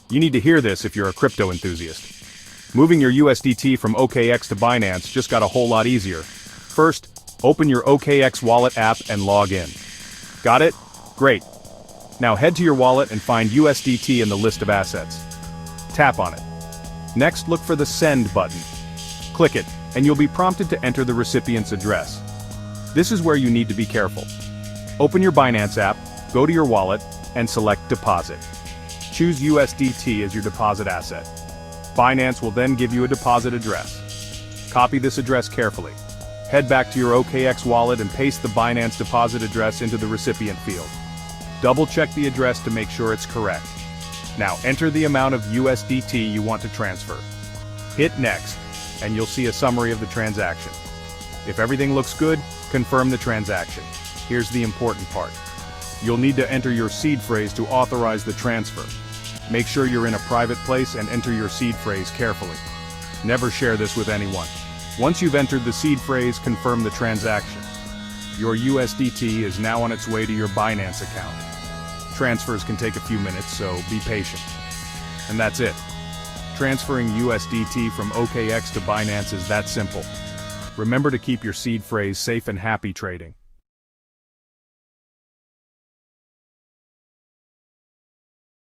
You need to hear this if you're a crypto enthusiast. Moving your USDT from OKX to Binance just got a whole lot easier. First, open your OKX wallet app and log in. Got it? Great. Now head to your wallet and find USDT in the list of assets. Tap on it. Next, look for the Send button. Click it, and you'll be prompted to enter the recipient's address. This is where you need to be careful. Open your Binance app, go to your wallet, and select Deposit. Choose USDT as your deposit asset. Binance will then give you a deposit address. Copy this address carefully. Head back to your OKX wallet and paste the Binance deposit address into the recipient field. Double-check the address to make sure it's correct. Now enter the amount of USDT you want to transfer. Hit Next, and you'll see a summary of the transaction. If everything looks good, confirm the transaction. Here's the important part. You'll need to enter your seed phrase to authorize the transfer. Make sure you're in a private place and enter your seed phrase carefully. Never share this with anyone. Once you've entered the seed phrase, confirm the transaction. Your USDT is now on its way to your Binance account. Transfers can take a few minutes, so be patient. And that's it. Transferring USDT from OKX to Binance is that simple. Remember to keep your seed phrase safe and happy trading.